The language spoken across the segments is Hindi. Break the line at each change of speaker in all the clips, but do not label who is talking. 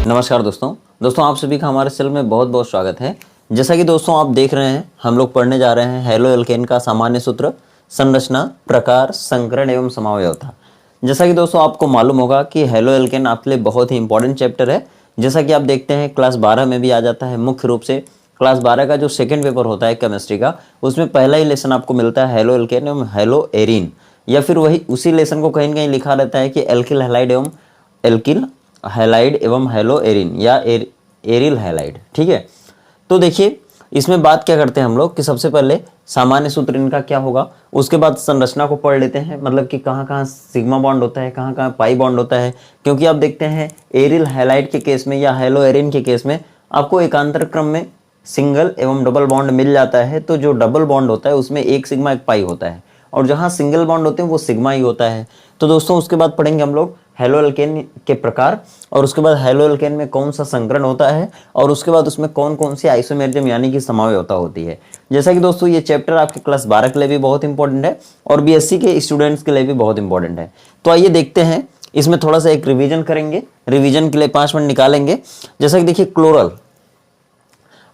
नमस्कार दोस्तों आप सभी का हमारे चैनल में बहुत बहुत स्वागत है। जैसा कि दोस्तों आप देख रहे हैं, हम लोग पढ़ने जा रहे हैं हैलो एल्केन का सामान्य सूत्र, संरचना, प्रकार, संकरण एवं समावयवता। जैसा कि दोस्तों आपको मालूम होगा कि हैलो एल्केन आपके लिए बहुत ही इंपॉर्टेंट चैप्टर है। जैसा कि आप देखते हैं क्लास 12 में भी आ जाता है। मुख्य रूप से क्लास 12 का जो सेकेंड पेपर होता है केमिस्ट्री का, उसमें पहला ही लेसन आपको मिलता है हैलो एल्केन एवं हैलो एरीन, या फिर वही उसी लेसन को कहीं ना कहीं लिखा रहता है कि एल्किल हैलाइड एवं एल्किल हैलाइड एवं हैलो एरिन या एरिल हैलाइड। ठीक है, तो देखिए इसमें बात क्या करते हैं हम लोग कि सबसे पहले सामान्य सूत्र इनका क्या होगा, उसके बाद संरचना को पढ़ लेते हैं, मतलब कि कहाँ कहाँ सिग्मा बॉन्ड होता है, कहाँ कहाँ पाई बॉन्ड होता है। क्योंकि आप देखते हैं एरिल हैलाइड के केस में या हैलो एरिन के केस में आपको एकांतर क्रम में सिंगल एवं डबल बॉन्ड मिल जाता है। तो जो डबल बॉन्ड होता है उसमें एक सिग्मा एक पाई होता है, और जहाँ सिंगल बॉन्ड होते हैं वो सिग्मा ही होता है। तो दोस्तों उसके बाद पढ़ेंगे हम लोग हैलो एल्केन के प्रकार, और उसके बाद हैलो एल्केन में कौन सा संकरण होता है, और उसके बाद उसमें कौन कौन सी आइसोमेरिज्म यानी कि समावयवता होती है। जैसा कि दोस्तों ये चैप्टर आपके क्लास 12 के लिए भी बहुत इंपॉर्टेंट है और बीएससी के स्टूडेंट्स के लिए भी बहुत इंपॉर्टेंट है। तो आइए देखते हैं, इसमें थोड़ा सा एक रिविजन करेंगे। रिविजन के लिए 5 मिनट निकालेंगे। जैसा कि देखिए क्लोरल,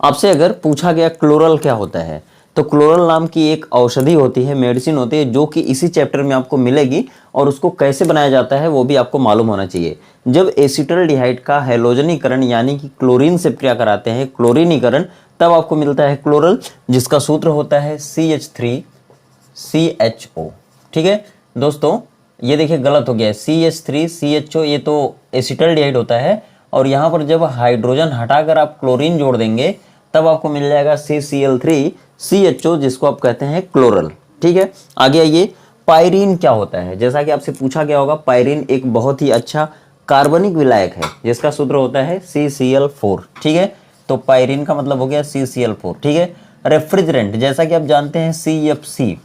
आपसे अगर पूछा गया क्लोरल क्या होता है, तो क्लोरल नाम की एक औषधि होती है, मेडिसिन होती है, जो कि इसी चैप्टर में आपको मिलेगी, और उसको कैसे बनाया जाता है वो भी आपको मालूम होना चाहिए। जब एसिटल्डिहाइड का हैलोजनीकरण यानी कि क्लोरीन से क्रिया कराते हैं, क्लोरीनीकरण, तब आपको मिलता है क्लोरल, जिसका सूत्र होता है CH3CHO। ठीक है दोस्तों, ये देखिए गलत हो गया है, CH3CHO ये तो एसिटल्डिहाइड होता है, और यहाँ पर जब हाइड्रोजन हटाकर आप क्लोरीन जोड़ देंगे तब आपको मिल जाएगा CCl3CHO, जिसको आप कहते हैं क्लोरल। ठीक है, आगे आइए, पायरीन क्या होता है। जैसा कि आपसे पूछा गया होगा, पायरीन एक बहुत ही अच्छा कार्बनिक विलायक है, जिसका सूत्र होता है CCl4। ठीक है, तो पायरीन का मतलब हो गया CCl4। ठीक है, रेफ्रिजरेंट जैसा कि आप जानते हैं CFC,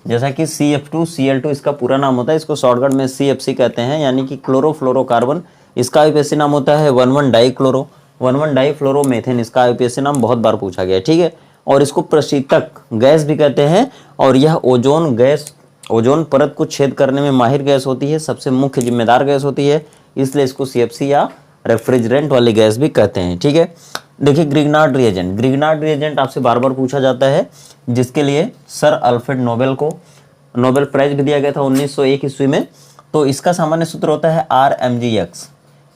जैसा कि CF2Cl2 इसका पूरा नाम होता है, इसको शॉर्टकट में CFC कहते हैं, यानी कि क्लोरोफ्लोरोकार्बन। इसका आईयूपीएसी नाम होता है 1,1 डाइक्लोरो, 1,1 डाइफ्लोरोमेथेन इसका आईयूपीएसी नाम बहुत बार पूछा गया है। ठीक है, और इसको प्रशीतक गैस भी कहते हैं, और यह ओजोन गैस, ओजोन परत को छेद करने में माहिर गैस होती है, सबसे मुख्य जिम्मेदार गैस होती है, इसलिए इसको CFC या रेफ्रिजरेंट वाली गैस भी कहते हैं। ठीक है, देखिए ग्रिग्नार्ड रिएजेंट, ग्रिग्नार्ड रिएजेंट आपसे बार बार पूछा जाता है, जिसके लिए सर अल्फ्रेड नोबेल को नोबेल प्राइज भी दिया गया था 1901 ईस्वी में। तो इसका सामान्य सूत्र होता है RMgX,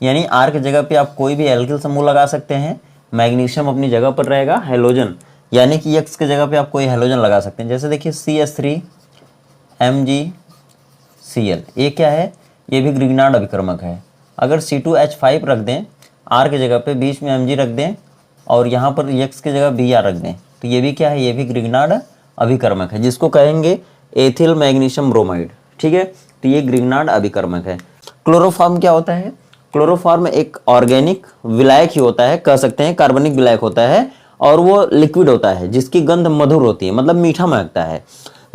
यानी R की जगह पे आप कोई भी एल्किल समूह लगा सकते हैं, मैग्नीशियम अपनी जगह पर रहेगा, हेलोजन यानी कि X की जगह पे आप कोई हेलोजन लगा सकते हैं। जैसे देखिए CH3MgCl, ये क्या है, ये भी ग्रिग्नार्ड अभिकर्मक है। अगर C2H5 रख दें R की जगह पे, बीच में Mg रख दें, और यहाँ पर X की जगह Br रख दें, तो ये भी क्या है, ये भी ग्रिग्नार्ड अभिकर्मक है, जिसको कहेंगे एथिल मैग्नीशियम ब्रोमाइड। ठीक है, तो ये ग्रिग्नार्ड अभिकर्मक है। क्लोरोफॉर्म क्या होता है, क्लोरोफॉर्म एक ऑर्गेनिक विलायक ही होता है, कह सकते हैं कार्बनिक विलायक होता है, और वो लिक्विड होता है, जिसकी गंध मधुर होती है, मतलब मीठा महकता है,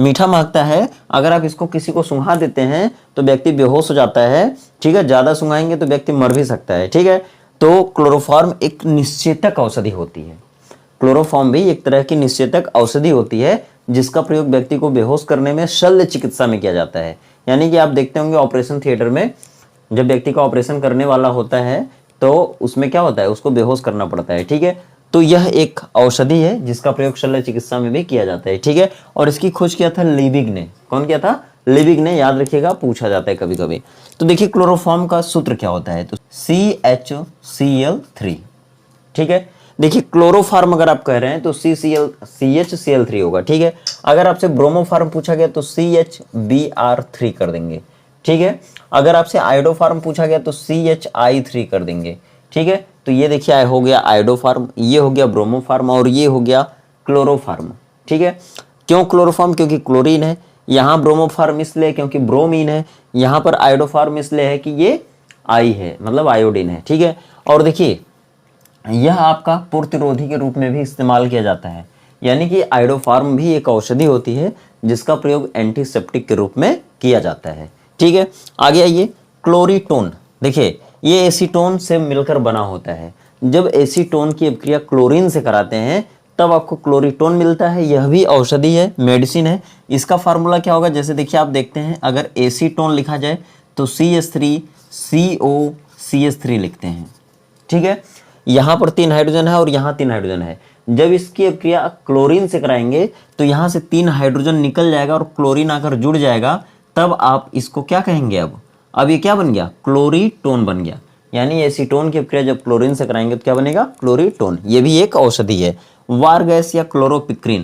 मीठा महकता है। अगर आप इसको किसी को सूंघा देते हैं तो व्यक्ति बेहोश हो जाता है। ठीक है, ज्यादा सूंघाएंगे तो व्यक्ति मर भी सकता है। ठीक है, तो क्लोरोफॉर्म एक निश्चेतक औषधि होती है, क्लोरोफॉर्म भी एक तरह की निश्चेतक औषधि होती है, जिसका प्रयोग व्यक्ति को बेहोश करने में शल्य चिकित्सा में किया जाता है। यानी कि आप देखते होंगे ऑपरेशन थिएटर में जब व्यक्ति का ऑपरेशन करने वाला होता है तो उसमें क्या होता है, उसको बेहोश करना पड़ता है। ठीक है, तो यह एक औषधि है जिसका प्रयोग शल्य चिकित्सा में भी किया जाता है। ठीक है, और इसकी खोज किया था लिबिग ने। कौन किया था, लिबिग ने, याद रखिएगा, पूछा जाता है कभी कभी। तो देखिए क्लोरोफॉर्म का सूत्र क्या होता है, तो CHCl3। ठीक है, देखिए क्लोरोफॉर्म अगर आप कह रहे हैं तो CHCl3 होगा। ठीक है, अगर आपसे ब्रोमोफॉर्म पूछा गया तो CHBr3 कर देंगे। ठीक है, अगर आपसे आयोडोफॉर्म पूछा गया तो CHI3 कर देंगे। ठीक है, तो ये देखिए हो गया आयोडोफॉर्म, ये हो गया ब्रोमोफॉर्म, और ये हो गया क्लोरोफॉर्म। ठीक है, क्यों क्लोरोफॉर्म, क्योंकि क्लोरीन है, यहाँ ब्रोमोफॉर्म इसलिए क्योंकि ब्रोमीन है, यहाँ पर आयोडोफॉर्म इसलिए है कि ये आई है, मतलब आयोडीन है। ठीक है, और देखिए यह आपका प्रतिरोधी के रूप में भी इस्तेमाल किया जाता है, यानी कि आयोडोफॉर्म भी एक औषधि होती है जिसका प्रयोग एंटीसेप्टिक के रूप में किया जाता है। ठीक है, आगे आइए, क्लोरीटोन। देखिए ये एसीटोन से मिलकर बना होता है, जब एसीटोन की अभिक्रिया क्लोरीन से कराते हैं तब आपको क्लोरीटोन मिलता है। यह भी औषधि है, मेडिसिन है। इसका फार्मूला क्या होगा, जैसे देखिए आप देखते हैं, अगर एसीटोन लिखा जाए तो CH3COCH3 लिखते हैं। ठीक है, यहाँ पर 3 हाइड्रोजन है और यहाँ 3 हाइड्रोजन है। जब इसकी क्रिया क्लोरीन से कराएंगे तो यहाँ से 3 हाइड्रोजन निकल जाएगा और क्लोरीन आकर जुड़ जाएगा, तब आप इसको क्या कहेंगे? अब ये क्या बन गया? क्लोरीटोन बन गया। यानी एसीटोन की क्रिया जब क्लोरीन से कराएंगे तो क्या बनेगा? क्लोरीटोन। ये भी एक औषधि है। वार गैस या क्लोरोपिक्रीन।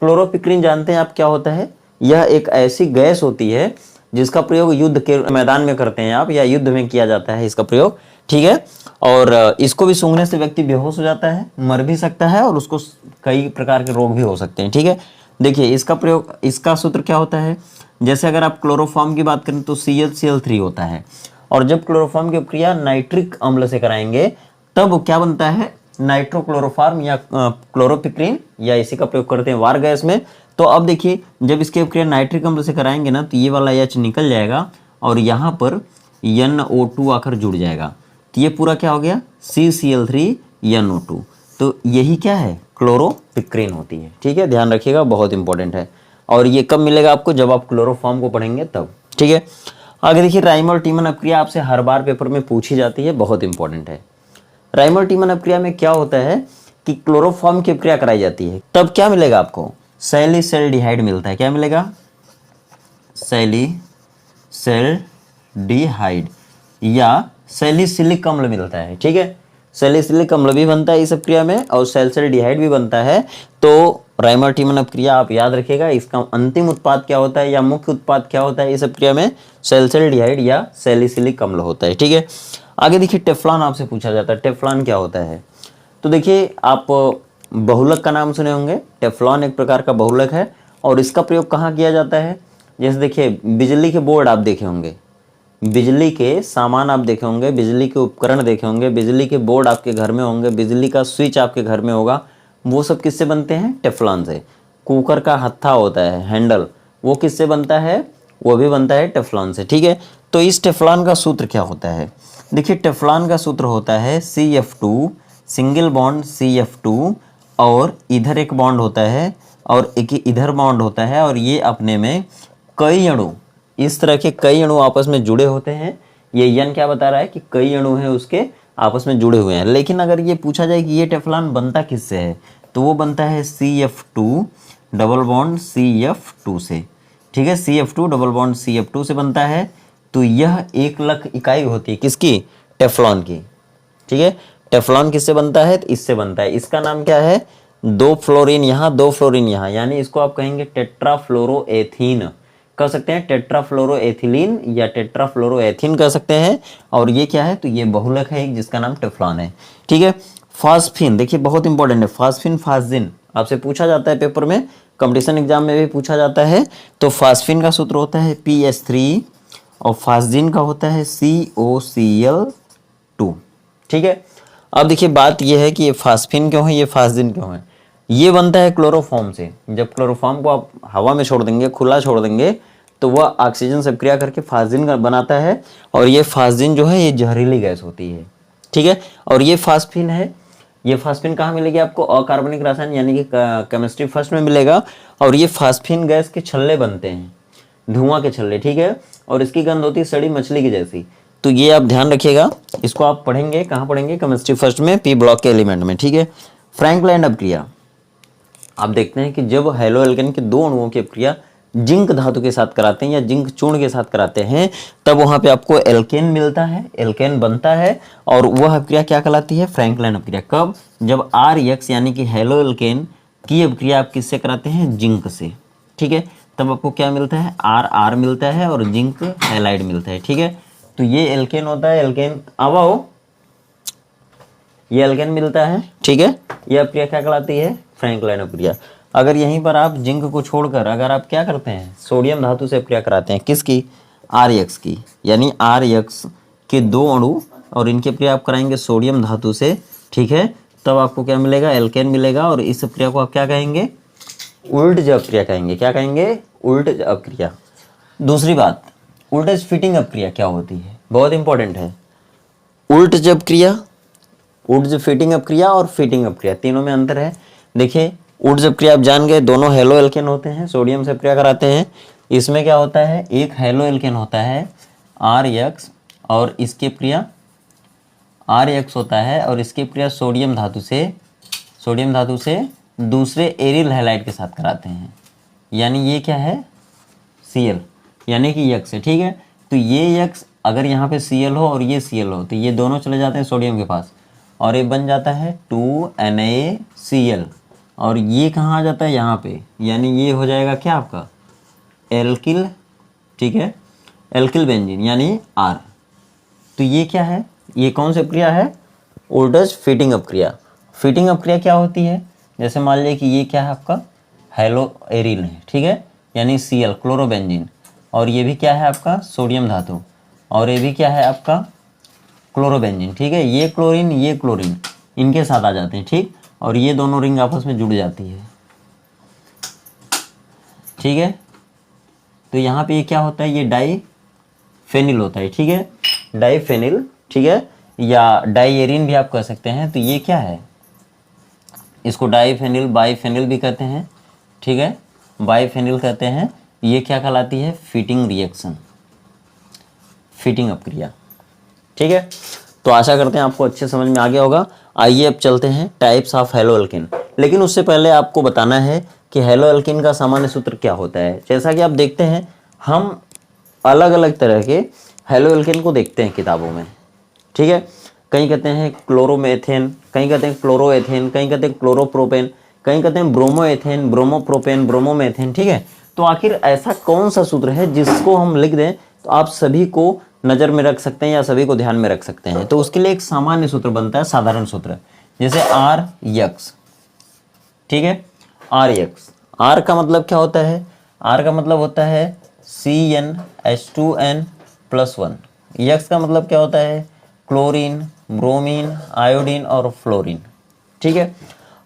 क्लोरोपिक्रीन जानते हैं आप क्या होता है? यह एक ऐसी गैस होती है जिसका प्रयोग युद्ध के मैदान में करते हैं आप, या युद्ध में किया जाता है इसका प्रयोग, ठीक है। और इसको भी सूंघने से व्यक्ति बेहोश हो जाता है, मर भी सकता है और उसको कई प्रकार के रोग भी हो सकते हैं, ठीक है। देखिए इसका प्रयोग, इसका सूत्र क्या होता है? जैसे अगर आप क्लोरोफॉर्म की बात करें तो ClCl3 होता है, और जब क्लोरोफॉर्म की क्रिया नाइट्रिक अम्ल से कराएंगे तब क्या बनता है? नाइट्रोक्लोरोफॉर्म या क्लोरोपिक्रीन, या इसी का प्रयोग करते हैं वार गैस में। तो अब देखिए जब इसके क्रिया नाइट्रिक अम्ल से कराएंगे ना तो ये वाला H निकल जाएगा और यहाँ पर NO2 आकर जुड़ जाएगा, तो ये पूरा क्या हो गया? CCl3NO2। तो यही क्या है? क्लोरोपिक्रीन होती है, ठीक है, ध्यान रखिएगा, बहुत इंपॉर्टेंट है। और ये कब मिलेगा आपको? जब आप क्लोरोफॉर्म को पढ़ेंगे तब, ठीक है। आगे देखिए राइमर टीमन अपक्रिया आपसे हर बार पेपर में पूछी जाती है, बहुत इंपॉर्टेंट है। राइमर टीमन अपक्रिया में क्या होता है कि क्लोरोफॉर्म की अपक्रिया कराई जाती है, तब क्या मिलेगा आपको? सैलिसिल्डिहाइड मिलता है। क्या मिलेगा? सैलिसिल्डिहाइड या सैलिसिलिक अम्ल मिलता है, ठीक है। सैलिसिलिक अम्ल भी बनता है इस अपक्रिया में और सैलिसिल्डिहाइड भी बनता है। तो राइमर टीमन अपक्रिया आप याद रखिएगा, इसका अंतिम उत्पाद क्या होता है या मुख्य उत्पाद क्या होता है इस अपक्रिया में? सैलिसिल्डिहाइड या सैलिसिलिक अम्ल होता है, ठीक है। आगे देखिए टेफ्लॉन आपसे पूछा जाता है, टेफ्लॉन क्या होता है? तो देखिए आप बहुलक का नाम सुने होंगे। टेफ्लॉन एक प्रकार का बहुलक है और इसका प्रयोग कहाँ किया जाता है? जैसे देखिए बिजली के बोर्ड आप देखे होंगे, बिजली के सामान आप देखे होंगे, बिजली के उपकरण देखे होंगे, बिजली के बोर्ड आपके घर में होंगे, बिजली का स्विच आपके घर में होगा, वो सब किससे बनते हैं? टेफ्लॉन से। कुकर का हत्था होता है, हैंडल, वो किससे बनता है? वो भी बनता है टेफ्लॉन से, ठीक है। तो इस टेफ्लॉन का सूत्र क्या होता है? देखिए टेफ्लॉन का सूत्र होता है CF2 सिंगल बॉन्ड CF2, और इधर एक बॉन्ड होता है और एक इधर बॉन्ड होता है, और ये अपने में कई अणु, इस तरह के कई अणु आपस में जुड़े होते हैं। ये यन क्या बता रहा है कि कई अणु हैं उसके आपस में जुड़े हुए हैं। लेकिन अगर ये पूछा जाए कि ये टेफ्लॉन बनता किससे है, तो वो बनता है CF2 डबल बॉन्ड CF2 से, ठीक है। CF2 डबल बॉन्ड CF2 से बनता है। तो यह 1,00,000 इकाई होती है किसकी? टेफ्लॉन की, ठीक है। टेफ्लॉन किससे बनता है? तो इससे बनता है। इसका नाम क्या है? 2 फ्लोरीन यहाँ, 2 फ्लोरीन यहाँ, यानी इसको आप कहेंगे टेट्राफ्लोरोएथीन कह सकते हैं, टेट्राफ्लोरोएथिलीन या टेट्राफ्लोरोएथीन कह सकते हैं। और ये क्या है? तो ये बहुलक है एक जिसका नाम टेफ्लॉन है, ठीक है। फास्फिन देखिए बहुत इंपॉर्टेंट है, फास्फिन फास्जिन आपसे पूछा जाता है पेपर में, कंपटीशन एग्जाम में भी पूछा जाता है। तो फास्फिन का सूत्र होता है PH3 और फास्जिन का होता है COCl2, ठीक है। अब देखिए बात यह है कि ये फास्फिन क्यों है, ये फास्जिन क्यों है? ये बनता है क्लोरोफॉर्म से। जब क्लोरोफॉर्म को आप हवा में छोड़ देंगे, खुला छोड़ देंगे, तो वह ऑक्सीजन से क्रिया करके फास्जिन बनाता है, और ये फास्जिन जो है ये जहरीली गैस होती है, ठीक है। और ये फास्फिन है, ये फास्फिन कहाँ मिलेगी आपको? अकार्बनिक रासायन यानी कि केमिस्ट्री फर्स्ट में मिलेगा। और ये फास्फिन गैस के छल्ले बनते हैं, धुआं के छल्ले, ठीक है। और इसकी गंध होती है सड़ी मछली की जैसी। तो ये आप ध्यान रखिएगा, इसको आप पढ़ेंगे, कहाँ पढ़ेंगे? केमिस्ट्री फर्स्ट में, P ब्लॉक के एलिमेंट में, ठीक है। फ्रैंकलैंड अपक्रिया आप देखते हैं कि जब हैलो एल्केन के 2 अणुओं की अपक्रिया जिंक धातु के साथ कराते हैं या जिंक चूर्ण के साथ कराते हैं, तब वहां पे आपको एल्केन मिलता है, एल्केन बनता है, और वह अपक्रिया क्या कहलाती है? फ्रैंकलैंड अपक्रिया। कब? जब RX यानी कि हैलो एल्केन की अपक्रिया आप किससे कराते हैं? जिंक से, ठीक है। तब आपको क्या मिलता है? RR मिलता है और जिंक हैलाइड मिलता है, ठीक है। तो ये एल्केन होता है, एल्केन आओ, ये एल्केन मिलता है, ठीक है। यह अपक्रिया क्या कहलाती है? फ्रैंकलैंड अपक्रिया। अगर यहीं पर आप जिंक को छोड़कर अगर आप क्या करते हैं? सोडियम धातु से अपक्रिया कराते हैं, किसकी? RX की, यानी RX के 2 अणु और इनकी अपक्रिया आप कराएंगे सोडियम धातु से, ठीक है। तब आपको क्या मिलेगा? एल्केन मिलेगा। और इस अपक्रिया को आप क्या कहेंगे? उल्टज अपक्रिया कहेंगे। क्या कहेंगे? उल्टज अपक्रिया। दूसरी बात, उल्टज फिटिंग अपक्रिया क्या होती है? बहुत इंपॉर्टेंट है। उल्टज अपक्रिया, उल्टज फिटिंग अपक्रिया और फिटिंग अपक्रिया, तीनों में अंतर है। देखिए उल्टज अपक्रिया आप जान गए, दोनों हेलो एल्केन होते हैं, सोडियम से अपक्रिया कराते हैं। इसमें क्या होता है? एक हेलो एल्केन होता है RX और इसकी अपक्रिया RX होता है और इसकी क्रिया सोडियम धातु से दूसरे एरिल हैलाइड के साथ कराते हैं, यानी ये क्या है Cl, यानी कि यक्स है। ठीक है, तो ये यक्स अगर यहाँ पे Cl हो और ये Cl हो तो ये दोनों चले जाते हैं सोडियम के पास और ये बन जाता है 2NaCl और ये कहाँ आ जाता है यहाँ पे, यानी ये हो जाएगा क्या आपका एल्किल। ठीक है, एल्किल बेंजीन यानी R। तो ये क्या है, ये कौन सी प्रक्रिया है, ओल्डर्स फीटिंग अप क्रिया। फीटिंग अप क्रिया क्या होती है, जैसे मान लीजिए कि ये क्या है आपका हेलो एरिल है, ठीक है, यानी Cl क्लोरोबेंजीन, और ये भी क्या है आपका सोडियम धातु, और ये भी क्या है आपका क्लोरोबेंजीन। ठीक है, ये क्लोरीन इनके साथ आ जाते हैं। ठीक, और ये दोनों रिंग आपस में जुड़ जाती है। ठीक है, तो यहाँ पे ये क्या होता है, ये डाईफेनिल होता है। ठीक है, डाईफेनिल, ठीक है, या डाईएरिन भी आप कह सकते हैं। तो ये क्या है, इसको डाईफेनिल बाईफेनिल भी कहते हैं। ठीक है, बाईफेनिल कहते हैं। ये क्या कहलाती है, फिटिंग रिएक्शन, फिटिंग अप क्रिया। ठीक है, तो आशा करते हैं आपको अच्छे समझ में आ गया होगा। आइए अब चलते हैं टाइप्स ऑफ हेलो एल्केन, लेकिन उससे पहले आपको बताना है कि हेलो एल्केन का सामान्य सूत्र क्या होता है। जैसा कि आप देखते हैं हम अलग अलग तरह के हेलो एल्केन को देखते हैं किताबों में। ठीक है, कहीं कहते हैं क्लोरोमेथेन, कहीं कहते हैं क्लोरोएथेन, कहीं कहते हैं क्लोरोप्रोपेन, कहीं कहते हैं ब्रोमोएथेन, ब्रोमोप्रोपेन, ब्रोमोमेथेन। ठीक है, तो आखिर ऐसा कौन सा सूत्र है जिसको हम लिख दें तो आप सभी को नज़र में रख सकते हैं या सभी को ध्यान में रख सकते हैं। तो उसके लिए एक सामान्य सूत्र बनता है, साधारण सूत्र, जैसे RX। ठीक है, RX, R का मतलब क्या होता है, R का मतलब होता है CnH2n+1। X का मतलब क्या होता है, क्लोरीन, ब्रोमीन, आयोडीन और फ्लोरीन। ठीक है,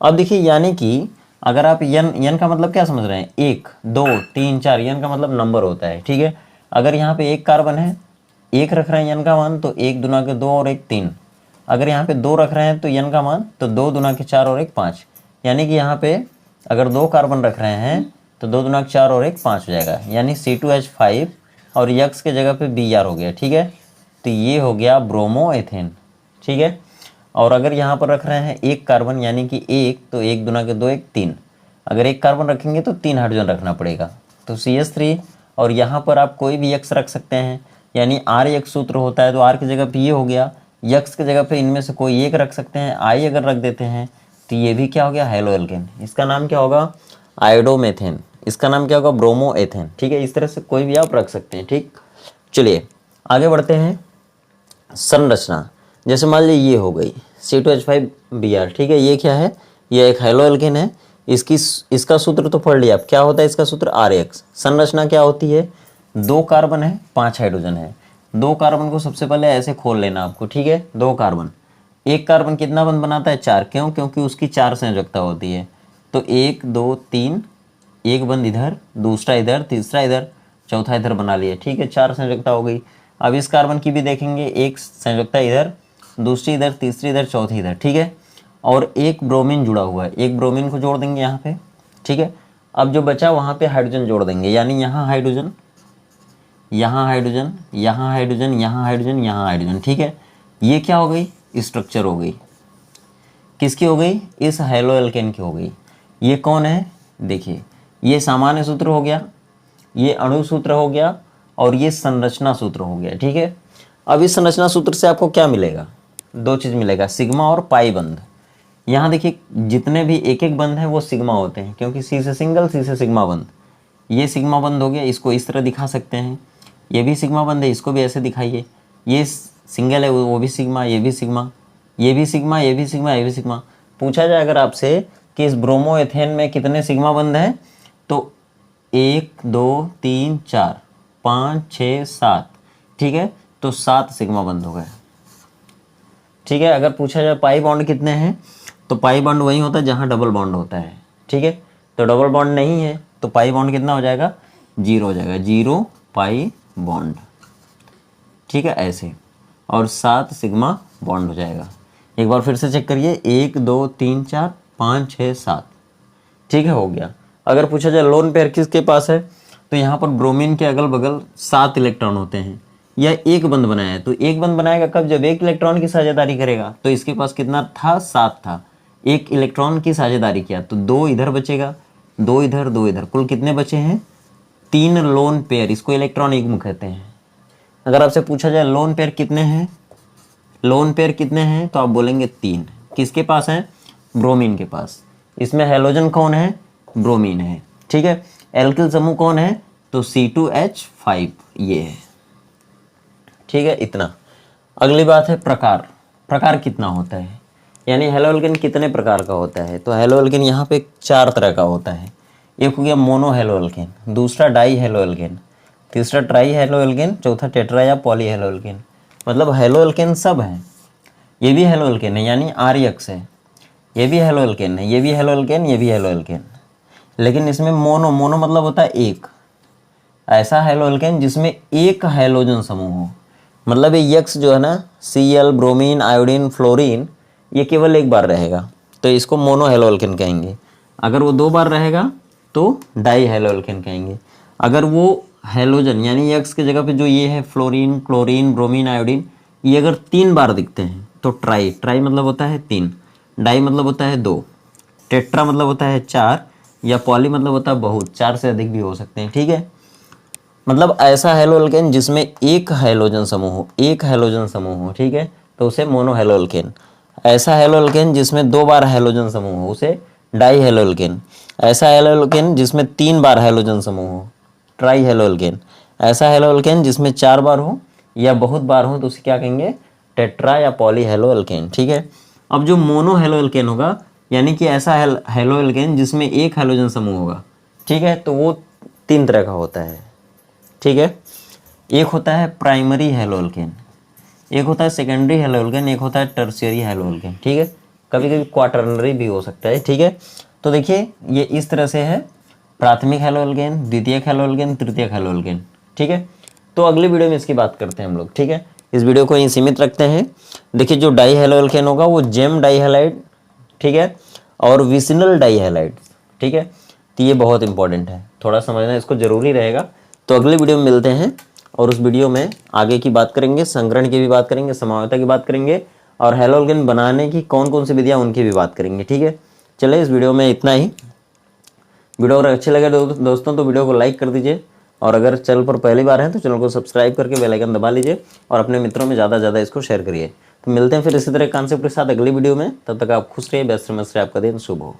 अब देखिए यानी कि अगर आप यन का मतलब क्या समझ रहे हैं, 1 2 3 4, यन का मतलब नंबर होता है। ठीक है, अगर यहाँ पे एक कार्बन है, 1 रख रहे हैं यन का मान तो 1 दूना के 2 और 1 3। अगर यहाँ पे 2 रख रहे हैं तो यन का मान तो 2 दूना के 4 और 1 5। यानी कि यहाँ पे अगर 2 कार्बन रख रहे हैं तो 2 दूना के 4 और 1 5 हो जाएगा, यानी C2H5 और यक्स के जगह पे Br हो गया। ठीक है, तो ये हो गया ब्रोमोएथेन। ठीक है, और अगर यहाँ पर रख रहे हैं एक कार्बन यानी कि 1, तो 1 दूना के 2 1 3। अगर एक कार्बन रखेंगे तो 3 हाइड्रोजन रखना पड़ेगा, तो CH3, और यहाँ पर आप कोई भी यक्स रख सकते हैं, यानी RX सूत्र होता है तो R की जगह पे ये हो गया, यक्स की जगह पे इनमें से कोई एक रख सकते हैं, I अगर रख देते हैं तो ये भी क्या हो गया, हेलो एल्केन। इसका नाम क्या होगा, आयोडोमेथेन, इसका नाम क्या होगा, ब्रोमोएथेन। ठीक है, इस तरह से कोई भी आप रख सकते हैं। ठीक, चलिए आगे बढ़ते हैं। संरचना, जैसे मान लीजिए ये हो गई C2H5Br। ठीक है, ये क्या है, ये एक हेलो एल्केन है। इसका सूत्र तो पढ़ लिया, अब क्या होता है इसका सूत्र, RX। संरचना क्या होती है, 2 कार्बन है 5 हाइड्रोजन है। 2 कार्बन को सबसे पहले ऐसे खोल लेना आपको। ठीक है, 2 कार्बन, एक कार्बन कितना बंध बनाता है, 4। क्यों, क्योंकि उसकी 4 संयोजकता होती है। तो 1 2 3, एक बंध इधर, दूसरा इधर, तीसरा इधर, चौथा इधर बना लिया। ठीक है, 4 संयोजकता हो गई। अब इस कार्बन की भी देखेंगे, एक संयोजकता इधर, दूसरी इधर, तीसरी इधर, चौथी इधर। ठीक है, और एक ब्रोमीन जुड़ा हुआ है, एक ब्रोमीन को जोड़ देंगे यहाँ पे। ठीक है, अब जो बचा वहाँ पे हाइड्रोजन जोड़ देंगे, यानी यहाँ हाइड्रोजन, यहाँ हाइड्रोजन, यहाँ हाइड्रोजन, यहाँ हाइड्रोजन, यहाँ हाइड्रोजन। ठीक है, ये क्या हो गई, स्ट्रक्चर हो गई, किसकी हो गई, इस हेलो एल्केन की हो गई। ये कौन है, देखिए ये सामान्य सूत्र हो गया, ये अणु सूत्र हो गया, और ये संरचना सूत्र हो गया। ठीक है, अब इस संरचना सूत्र से आपको क्या मिलेगा, 2 चीज़ मिलेगा, सिग्मा और पाई बंध। यहाँ देखिए जितने भी एक एक बंध हैं वो सिग्मा होते हैं, क्योंकि सी से सिंगल, सी से सिग्मा बंध। ये सिग्मा बंध हो गया, इसको इस तरह दिखा सकते हैं। ये भी सिग्मा बंध है, इसको भी ऐसे दिखाइए। ये सिंगल है, वो भी सिग्मा, ये भी सिग्मा, ये भी सिग्मा, ये भी सिग्मा, ये भी सिग्मा। पूछा जाए अगर आपसे कि इस ब्रोमोएथेन में कितने सिग्मा बंध हैं, तो 1 2 3 4 5 6 7। ठीक है, तो 7 सिग्मा बंध हो गए। ठीक है, अगर पूछा जाए पाई बॉन्ड कितने हैं, तो पाई बॉन्ड वही होता है जहाँ डबल बॉन्ड होता है। ठीक है, तो डबल बॉन्ड नहीं है तो पाई बॉन्ड कितना हो जाएगा, 0 हो जाएगा, 0 पाई बॉन्ड। ठीक है, ऐसे, और 7 सिग्मा बॉन्ड हो जाएगा। एक बार फिर से चेक करिए, 1 2 3 4 5 6 7। ठीक है, हो गया। अगर पूछा जाए लोन पेयर किसके पास है, तो यहाँ पर ब्रोमीन के अगल बगल 7 इलेक्ट्रॉन होते हैं, या एक बंद बनाया है, तो एक बंद बनाएगा कब, जब एक इलेक्ट्रॉन की साझेदारी करेगा। तो इसके पास कितना था, 7 था, एक इलेक्ट्रॉन की साझेदारी किया तो 2 इधर बचेगा, 2 इधर 2 इधर, कुल कितने बचे हैं, 3 लोन पेयर। इसको इलेक्ट्रॉन युग्म कहते हैं। अगर आपसे पूछा जाए लोन पेयर कितने हैं, लोन पेयर कितने हैं, तो आप बोलेंगे 3। किसके पास है, ब्रोमीन के पास। इसमें हेलोजन कौन है, ब्रोमीन है, ठीक है। एल्किल समूह कौन है, तो C2H5 ये है, ठीक है, इतना। अगली बात है प्रकार, प्रकार कितना होता है, यानी हेलोएल्केन कितने प्रकार का होता है। तो हेलोएल्केन यहाँ पे 4 तरह का होता है। एक हो गया मोनो हेलोएल्केन, दूसरा डाई हेलोएल्केन, तीसरा ट्राई हेलोएल्केन, चौथा टेट्रा या पॉली हेलोएल्केन। मतलब हेलोएल्केन सब हैं, ये भी हेलोएल्केन है यानी RX है, ये भी हेलोएल्केन है, ये भी हेलोएल्केन, ये भी हेलोएल्केन। लेकिन इसमें मोनो, मोनो मतलब होता है एक, ऐसा हेलोएल्केन जिसमें एक हेलोजन समूह हो। मतलब ये यक्स जो है ना, Cl, ब्रोमीन, आयोडीन, फ्लोरीन, ये केवल एक बार रहेगा तो इसको मोनो हेलोएल्केन कहेंगे। अगर वो 2 बार रहेगा तो डाई हेलोएल्केन कहेंगे। अगर वो हेलोजन यानी यक्स की जगह पे जो ये है फ्लोरीन, क्लोरीन, ब्रोमीन, आयोडीन, ये अगर 3 बार दिखते हैं तो ट्राई, ट्राई मतलब होता है 3, डाई मतलब होता है 2, टेट्रा मतलब होता है 4, या पॉली मतलब होता है बहुत, 4 से अधिक भी हो सकते हैं, ठीक है। मतलब ऐसा हेलोएल्केन जिसमें एक हेलोजन समूह हो, एक हेलोजन समूह हो, ठीक है, तो उसे मोनो हेलोएल्केन। ऐसा हेलोएल्केन जिसमें 2 बार हेलोजन समूह हो उसे डाई हेलोएल्केन। ऐसा हेलोएल्केन जिसमें 3 बार हेलोजन समूह हो, ट्राई हेलोएल्केन। ऐसा हेलोएल्केन जिसमें 4 बार हो या बहुत बार हो तो उसे क्या कहेंगे, टेट्रा या पॉली हेलोएल्केन, ठीक है। अब जो मोनो हेलोएल्केन होगा यानी कि ऐसा हेलोएल्केन जिसमें एक हेलोजन समूह होगा, ठीक है, तो वो 3 तरह का होता है, ठीक है। एक होता है प्राइमरी हेलोएल्केन, एक होता है सेकेंडरी हेलोएल्केन, एक होता है टर्शियरी हेलोएल्केन, ठीक है। कभी कभी क्वाटरनरी भी हो सकता है, ठीक है। तो देखिए ये इस तरह से है, प्राथमिक हेलोएल्केन, द्वितीयक हेलोएल्केन, तृतीयक हेलोएल्केन, ठीक है। तो अगले वीडियो में इसकी बात करते हैं हम लोग, ठीक है। इस वीडियो को यहीं सीमित रखते हैं। देखिए जो डाई हेलोएल्केन होगा वो जेम डाई हैलाइड, ठीक है, और विसिनल डाई हैलाइड, ठीक है। तो ये बहुत इंपॉर्टेंट है, थोड़ा समझना इसको जरूरी रहेगा। तो अगले वीडियो में मिलते हैं और उस वीडियो में आगे की बात करेंगे, संग्रहण की भी बात करेंगे, समावयवता की बात करेंगे, और हेलोएल्केन बनाने की कौन कौन सी विधियाँ उनकी भी बात करेंगे, ठीक है। चलिए इस वीडियो में इतना ही। वीडियो अगर अच्छे लगे दोस्तों तो वीडियो को लाइक कर दीजिए, और अगर चैनल पर पहली बार हैं तो चैनल को सब्सक्राइब करके बेल आइकन दबा लीजिए और अपने मित्रों में ज़्यादा से ज़्यादा इसको शेयर करिए। तो मिलते हैं फिर इसी तरह कॉन्सेप्ट के साथ अगली वीडियो में, तब तक आप खुश रहिए, व्यस्त रहिए, आपका दिन शुभ हो।